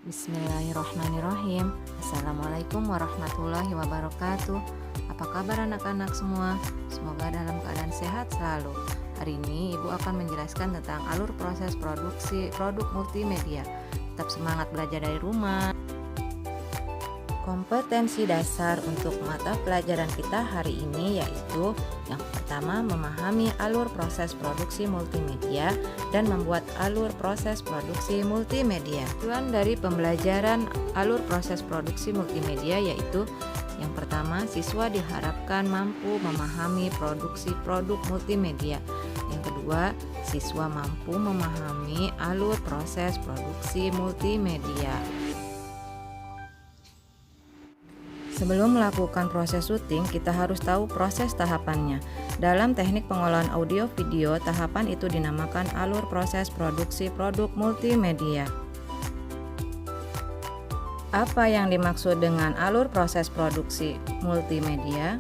Bismillahirrahmanirrahim. Assalamualaikum warahmatullahi wabarakatuh. Apa kabar anak-anak semua? Semoga dalam keadaan sehat selalu. Hari ini Ibu akan menjelaskan tentang alur proses produksi produk multimedia. Tetap semangat belajar dari rumah. Kompetensi dasar untuk mata pelajaran kita hari ini yaitu yang pertama, memahami alur proses produksi multimedia dan membuat alur proses produksi multimedia. Tujuan dari pembelajaran alur proses produksi multimedia yaitu yang pertama, siswa diharapkan mampu memahami produksi produk multimedia. Yang kedua, siswa mampu memahami alur proses produksi multimedia. Sebelum melakukan proses syuting, kita harus tahu proses tahapannya. Dalam teknik pengolahan audio video, tahapan itu dinamakan alur proses produksi produk multimedia. Apa yang dimaksud dengan alur proses produksi multimedia?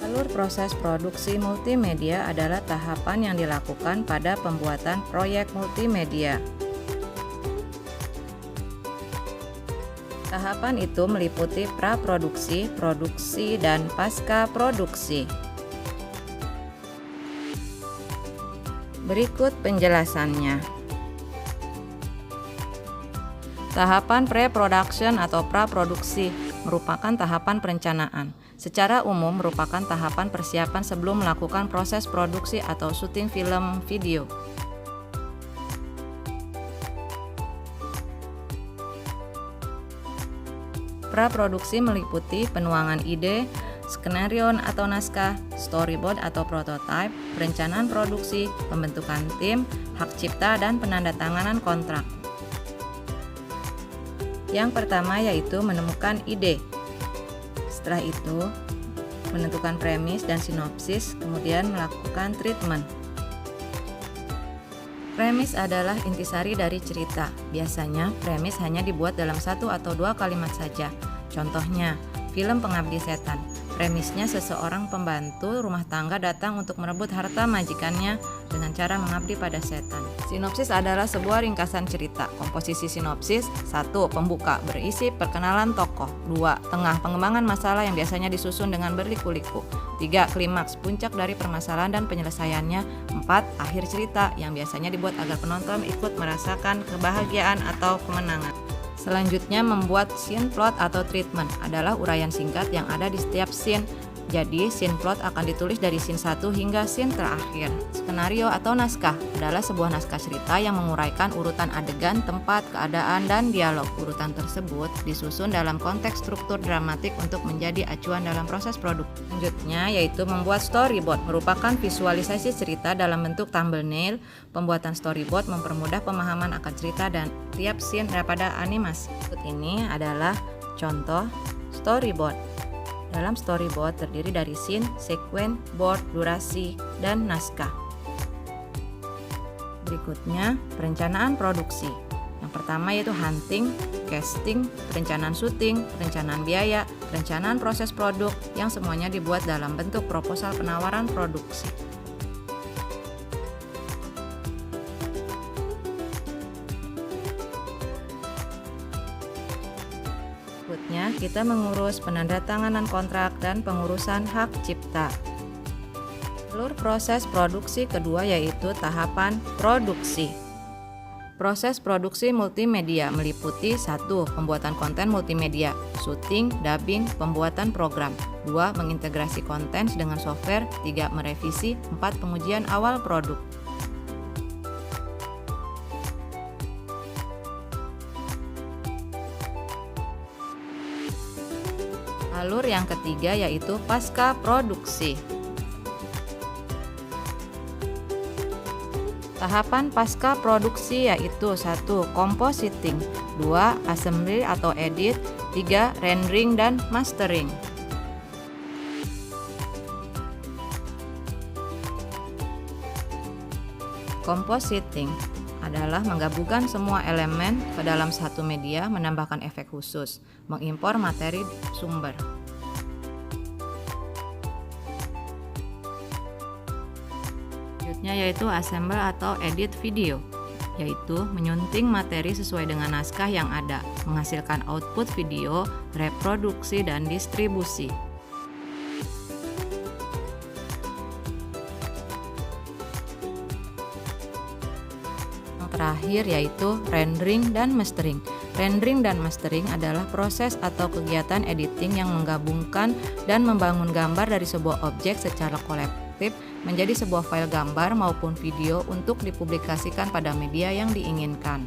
Alur proses produksi multimedia adalah tahapan yang dilakukan pada pembuatan proyek multimedia. Tahapan itu meliputi praproduksi, produksi, dan pasca produksi. Berikut penjelasannya. Tahapan pre-production atau praproduksi merupakan tahapan perencanaan. Secara umum merupakan tahapan persiapan sebelum melakukan proses produksi atau syuting film video. Praproduksi meliputi penuangan ide, skenario atau naskah, storyboard atau prototype, perencanaan produksi, pembentukan tim, hak cipta, dan penandatanganan kontrak. Yang pertama yaitu menemukan ide. Setelah itu, menentukan premis dan sinopsis, kemudian melakukan treatment. Premis adalah intisari dari cerita. Biasanya, premis hanya dibuat dalam 1 atau 2 kalimat saja. Contohnya, film Pengabdi Setan. Premisnya seseorang pembantu rumah tangga datang untuk merebut harta majikannya dengan cara mengabdi pada setan. Sinopsis adalah sebuah ringkasan cerita. Komposisi sinopsis: 1. Pembuka, berisi perkenalan tokoh. 2. Tengah, pengembangan masalah yang biasanya disusun dengan berliku-liku. 3. Klimaks, puncak dari permasalahan dan penyelesaiannya. 4. Akhir cerita, yang biasanya dibuat agar penonton ikut merasakan kebahagiaan atau kemenangan. Selanjutnya, membuat scene plot atau treatment adalah uraian singkat yang ada di setiap scene. Jadi, scene plot akan ditulis dari scene 1 hingga scene terakhir. Skenario atau naskah adalah sebuah naskah cerita yang menguraikan urutan adegan, tempat, keadaan, dan dialog. Urutan tersebut disusun dalam konteks struktur dramatik untuk menjadi acuan dalam proses produk. Selanjutnya, yaitu membuat storyboard, merupakan visualisasi cerita dalam bentuk thumbnail. Pembuatan storyboard mempermudah pemahaman akan cerita dan tiap scene daripada animasi. Berikut ini adalah contoh storyboard. Dalam storyboard terdiri dari scene, sekuen, board, durasi, dan naskah. Berikutnya, perencanaan produksi. Yang pertama yaitu hunting, casting, perencanaan syuting, perencanaan biaya, perencanaan proses produk yang semuanya dibuat dalam bentuk proposal penawaran produksi. Berikutnya, kita mengurus penandatanganan kontrak dan pengurusan hak cipta. Alur proses produksi kedua yaitu tahapan produksi. Proses produksi multimedia meliputi 1. Pembuatan konten multimedia, syuting, dubbing, pembuatan program. 2. Mengintegrasi konten dengan software. 3. Merevisi. 4. Pengujian awal produk. Alur yang ketiga yaitu pasca produksi. Tahapan pasca produksi yaitu 1. Compositing, 2. Assembly atau edit, 3. Rendering dan mastering. Compositing adalah menggabungkan semua elemen ke dalam satu media, menambahkan efek khusus, mengimpor materi sumber. Selanjutnya yaitu assemble atau edit video. yaitu menyunting materi sesuai dengan naskah yang ada, menghasilkan output video, reproduksi, dan distribusi. Terakhir yaitu rendering dan mastering. Rendering dan mastering adalah proses atau kegiatan editing yang menggabungkan dan membangun gambar dari sebuah objek secara kolektif menjadi sebuah file gambar maupun video untuk dipublikasikan pada media yang diinginkan.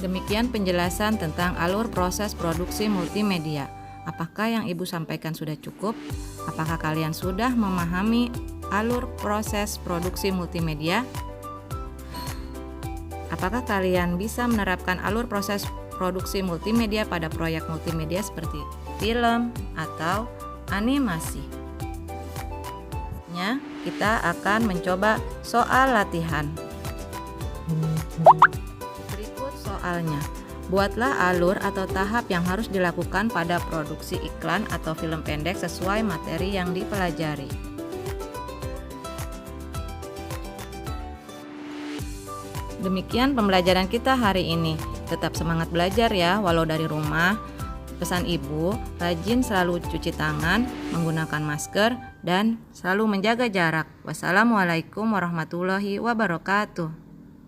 Demikian penjelasan tentang alur proses produksi multimedia. Apakah yang Ibu sampaikan sudah cukup? Apakah kalian sudah memahami alur proses produksi multimedia? Apakah kalian bisa menerapkan alur proses produksi multimedia pada proyek multimedia seperti film atau animasi? Kita akan mencoba soal latihan. Berikut soalnya. Buatlah alur atau tahap yang harus dilakukan pada produksi iklan atau film pendek sesuai materi yang dipelajari. Demikian pembelajaran kita hari ini. Tetap semangat belajar ya, walau dari rumah. Pesan Ibu, rajin selalu cuci tangan, menggunakan masker, dan selalu menjaga jarak. Wassalamualaikum warahmatullahi wabarakatuh.